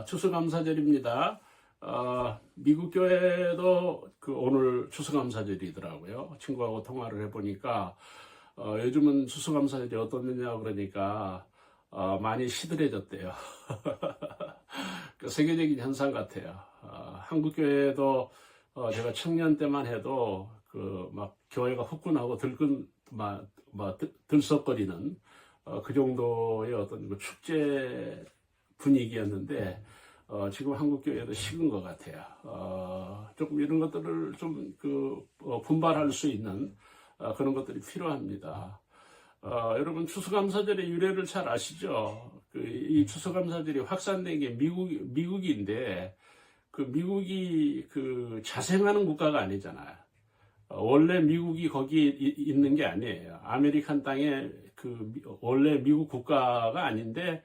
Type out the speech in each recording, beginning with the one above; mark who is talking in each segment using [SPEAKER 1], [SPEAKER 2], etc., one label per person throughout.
[SPEAKER 1] 추수감사절입니다. 미국 교회도 오늘 추수감사절이더라고요. 친구하고 통화를 해보니까 요즘은 추수감사절이 어떻느냐 그러니까 많이 시들해졌대요. 그 세계적인 현상 같아요. 한국 교회도 제가 청년 때만 해도 막 교회가 후끈하고 들썩거리는 그 정도의 어떤 축제 분위기였는데 지금 한국 교회도 식은 것 같아요. 조금 이런 것들을 좀 분발할 수 있는 그런 것들이 필요합니다. 여러분 추수감사절의 유래를 잘 아시죠? 이 추수감사절이 확산된 게 미국인데 미국이 자생하는 국가가 아니잖아요. 원래 미국이 거기 있는 게 아니에요. 아메리칸 땅에 원래 미국 국가가 아닌데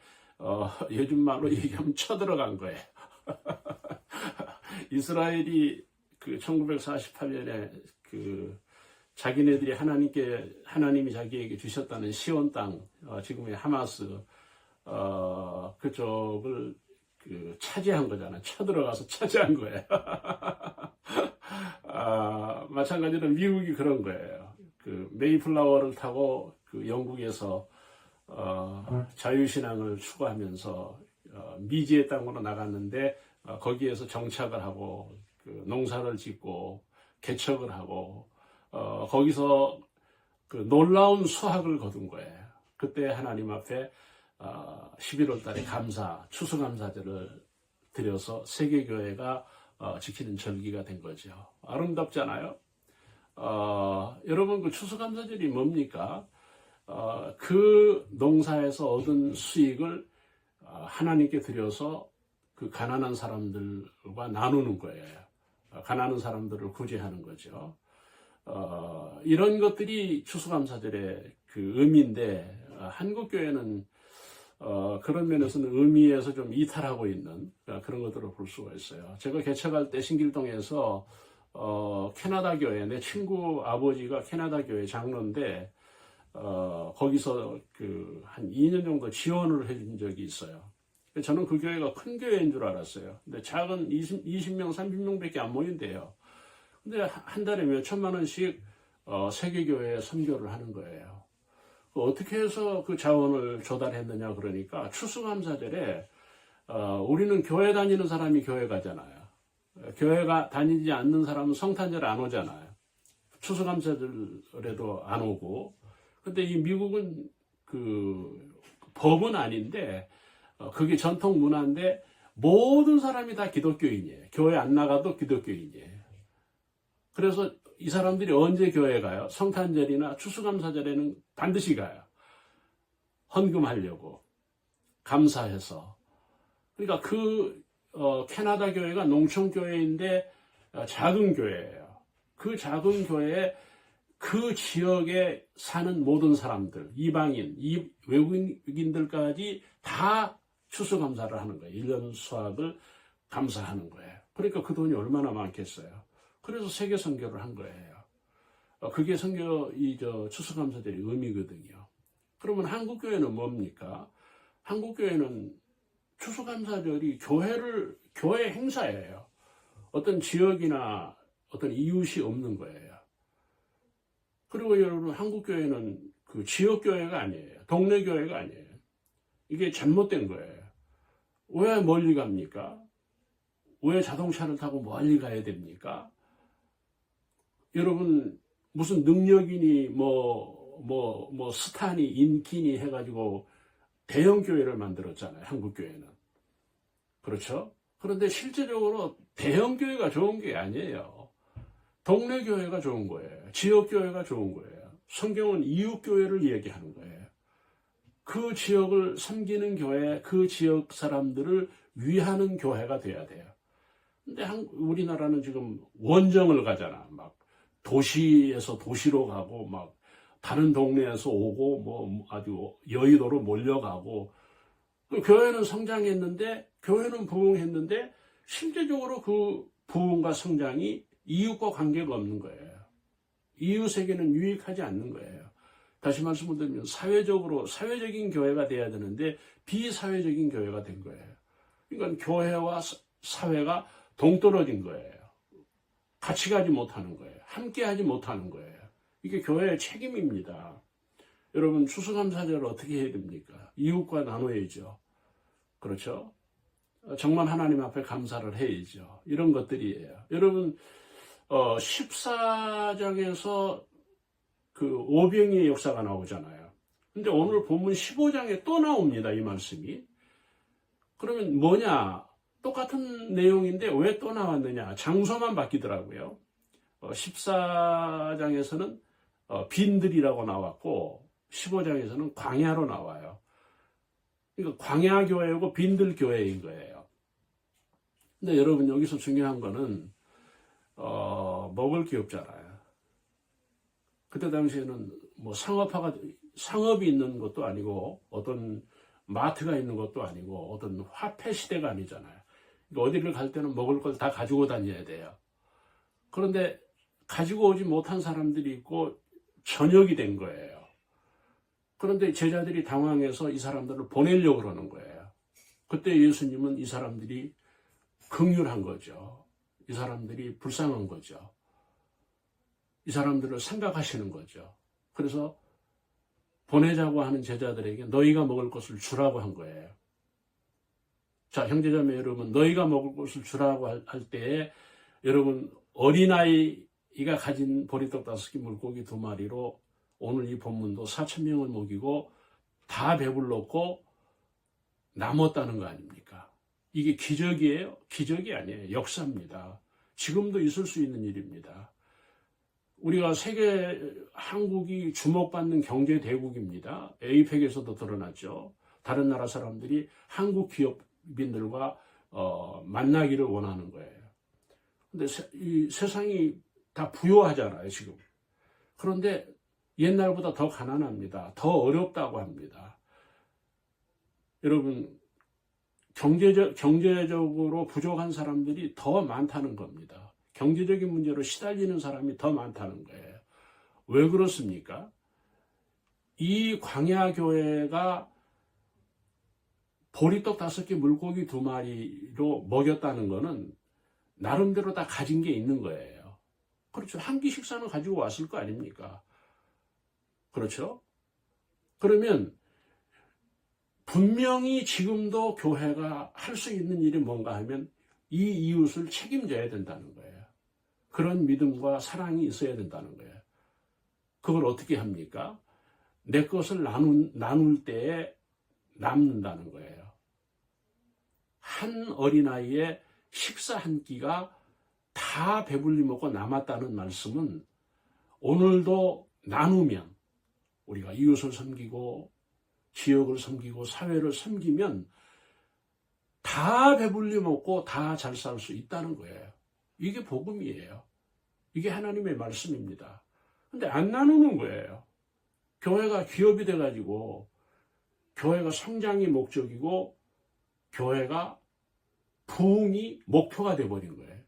[SPEAKER 1] 요즘 말로 얘기하면 쳐들어간 거예요. 이스라엘이 1948년에 자기네들이 하나님이 자기에게 주셨다는 시온 땅, 지금의 하마스 그쪽을 차지한 거잖아요. 쳐들어가서 차지한 거예요. 마찬가지로 미국이 그런 거예요. 메이플라워를 타고 영국에서 자유신앙을 추구하면서 미지의 땅으로 나갔는데 거기에서 정착을 하고 농사를 짓고 개척을 하고 거기서 놀라운 수확을 거둔 거예요. 그때 하나님 앞에 11월 달에 추수감사절을 드려서 세계교회가 지키는 절기가 된 거죠. 아름답잖아요. 여러분 추수감사절이 뭡니까? 그 농사에서 얻은 수익을 하나님께 드려서 가난한 사람들과 나누는 거예요. 가난한 사람들을 구제하는 거죠. 이런 것들이 추수감사절의 의미인데 한국 교회는 그런 면에서는 의미에서 좀 이탈하고 있는 그런 것들을 볼 수가 있어요. 제가 개척할 때 신길동에서 캐나다 교회, 내 친구 아버지가 캐나다 교회 장로인데 거기서 한 2년 정도 지원을 해준 적이 있어요. 저는 그 교회가 큰 교회인 줄 알았어요. 근데 작은 20명, 30명밖에 안 모인대요. 근데 한 달에 몇 천만 원씩 세계교회에 선교를 하는 거예요. 어떻게 해서 그 자원을 조달했느냐 그러니까 추수감사절에 우리는 교회 다니는 사람이 교회 가잖아요. 교회가 다니지 않는 사람은 성탄절 안 오잖아요. 추수감사절에도 안 오고. 근데 이 미국은 법은 아닌데 그게 전통 문화인데 모든 사람이 다 기독교인이에요. 교회 안 나가도 기독교인이에요. 그래서 이 사람들이 언제 교회 가요? 성탄절이나 추수감사절에는 반드시 가요. 헌금하려고. 감사해서. 그러니까 캐나다 교회가 농촌교회인데 작은 교회예요. 그 작은 교회에 그 지역에 사는 모든 사람들, 이방인, 외국인들까지 다 추수감사를 하는 거예요. 1년 수확을 감사하는 거예요. 그러니까 그 돈이 얼마나 많겠어요. 그래서 세계 선교를 한 거예요. 그게 추수감사절의 의미거든요. 그러면 한국교회는 뭡니까? 한국교회는 추수감사절이 교회 행사예요. 어떤 지역이나 어떤 이웃이 없는 거예요. 그리고 여러분, 한국교회는 지역교회가 아니에요. 동네교회가 아니에요. 이게 잘못된 거예요. 왜 멀리 갑니까? 왜 자동차를 타고 멀리 가야 됩니까? 여러분, 무슨 능력이니, 스타니, 인기니 해가지고 대형 교회를 만들었잖아요. 한국교회는. 그렇죠? 그런데 실제적으로 대형 교회가 좋은 게 아니에요. 동네 교회가 좋은 거예요. 지역 교회가 좋은 거예요. 성경은 이웃 교회를 얘기하는 거예요. 그 지역을 섬기는 교회, 그 지역 사람들을 위하는 교회가 돼야 돼요. 근데 우리나라는 지금 원정을 가잖아. 막 도시에서 도시로 가고 막 다른 동네에서 오고 아주 여의도로 몰려가고 교회는 성장했는데 교회는 부흥했는데 실제적으로 그 부흥과 성장이 이웃과 관계가 없는 거예요. 이웃에게는 유익하지 않는 거예요. 다시 말씀을 드리면 사회적인 교회가 돼야 되는데 비사회적인 교회가 된 거예요. 그러니까 교회와 사회가 동떨어진 거예요. 같이 가지 못하는 거예요. 함께 하지 못하는 거예요. 이게 교회의 책임입니다. 여러분, 추수감사절을 어떻게 해야 됩니까? 이웃과 나눠야죠. 그렇죠? 정말 하나님 앞에 감사를 해야죠. 이런 것들이에요. 여러분, 14장에서 그 오병이의 역사가 나오잖아요. 근데 오늘 본문 15장에 또 나옵니다. 이 말씀이. 그러면 뭐냐? 똑같은 내용인데 왜 또 나왔느냐? 장소만 바뀌더라고요. 14장에서는 빈들이라고 나왔고 15장에서는 광야로 나와요. 그러니까 광야교회고 빈들교회인 거예요. 근데 여러분, 여기서 중요한 거는 먹을 게 없잖아요. 그때 당시에는 뭐 상업이 있는 것도 아니고 어떤 마트가 있는 것도 아니고 어떤 화폐 시대가 아니잖아요. 그러니까 어디를 갈 때는 먹을 걸 다 가지고 다녀야 돼요. 그런데 가지고 오지 못한 사람들이 있고 저녁이 된 거예요. 그런데 제자들이 당황해서 이 사람들을 보내려고 그러는 거예요. 그때 예수님은 이 사람들이 긍휼한 거죠. 이 사람들이 불쌍한 거죠. 이 사람들을 생각하시는 거죠. 그래서 보내자고 하는 제자들에게 너희가 먹을 것을 주라고 한 거예요. 자, 형제자매 여러분, 너희가 먹을 것을 주라고 할 때에 여러분, 어린아이가 가진 보리떡 5개, 물고기 2마리로 오늘 이 본문도 4,000명을 먹이고 다 배불렀고 남았다는 거 아닙니까? 이게 기적이에요? 기적이 아니에요. 역사입니다. 지금도 있을 수 있는 일입니다. 우리가 한국이 주목받는 경제 대국입니다. 에이펙에서도 드러났죠. 다른 나라 사람들이 한국 기업인들과 만나기를 원하는 거예요. 근데 이 세상이 다 부유하잖아요, 지금. 그런데 옛날보다 더 가난합니다. 더 어렵다고 합니다. 여러분, 경제적으로 부족한 사람들이 더 많다는 겁니다. 경제적인 문제로 시달리는 사람이 더 많다는 거예요. 왜 그렇습니까? 이 광야교회가 보리떡 5개, 물고기 2마리로 먹였다는 거는 나름대로 다 가진 게 있는 거예요. 그렇죠. 한 끼 식사는 가지고 왔을 거 아닙니까? 그렇죠? 그러면 분명히 지금도 교회가 할 수 있는 일이 뭔가 하면 이 이웃을 책임져야 된다는 거예요. 그런 믿음과 사랑이 있어야 된다는 거예요. 그걸 어떻게 합니까? 내 것을 나눌 때에 남는다는 거예요. 한 어린아이의 식사 한 끼가 다 배불리 먹고 남았다는 말씀은 오늘도 나누면 우리가 이웃을 섬기고 지역을 섬기고 사회를 섬기면 다 배불리 먹고 다 잘 살 수 있다는 거예요. 이게 복음이에요. 이게 하나님의 말씀입니다. 근데 안 나누는 거예요. 교회가 기업이 돼가지고 교회가 성장이 목적이고 교회가 부흥이 목표가 돼버린 거예요.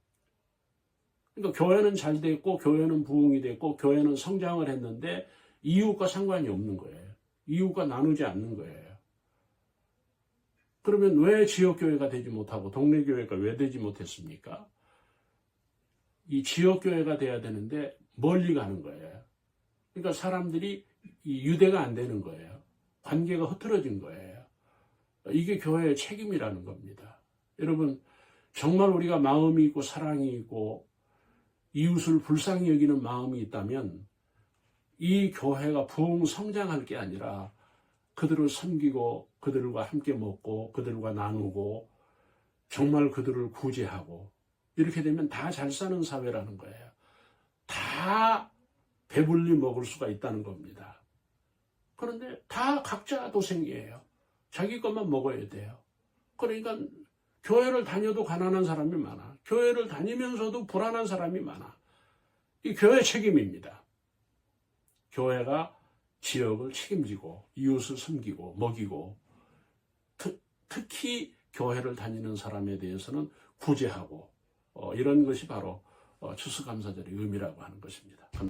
[SPEAKER 1] 그러니까 교회는 잘 됐고 교회는 부흥이 됐고 교회는 성장을 했는데 이웃과 상관이 없는 거예요. 이웃과 나누지 않는 거예요. 그러면 왜 지역교회가 되지 못하고 동네교회가 왜 되지 못했습니까? 이 지역교회가 돼야 되는데 멀리 가는 거예요. 그러니까 사람들이 이 유대가 안 되는 거예요. 관계가 흐트러진 거예요. 이게 교회의 책임이라는 겁니다. 여러분, 정말 우리가 마음이 있고 사랑이 있고 이웃을 불쌍히 여기는 마음이 있다면 이 교회가 부흥 성장할 게 아니라 그들을 섬기고 그들과 함께 먹고 그들과 나누고 정말 그들을 구제하고 이렇게 되면 다 잘 사는 사회라는 거예요. 다 배불리 먹을 수가 있다는 겁니다. 그런데 다 각자 도생이에요. 자기 것만 먹어야 돼요. 그러니까 교회를 다녀도 가난한 사람이 많아. 교회를 다니면서도 불안한 사람이 많아. 이 교회 책임입니다. 교회가 지역을 책임지고 이웃을 섬기고 먹이고 특히 교회를 다니는 사람에 대해서는 구제하고 이런 것이 바로 추수감사절의 의미라고 하는 것입니다.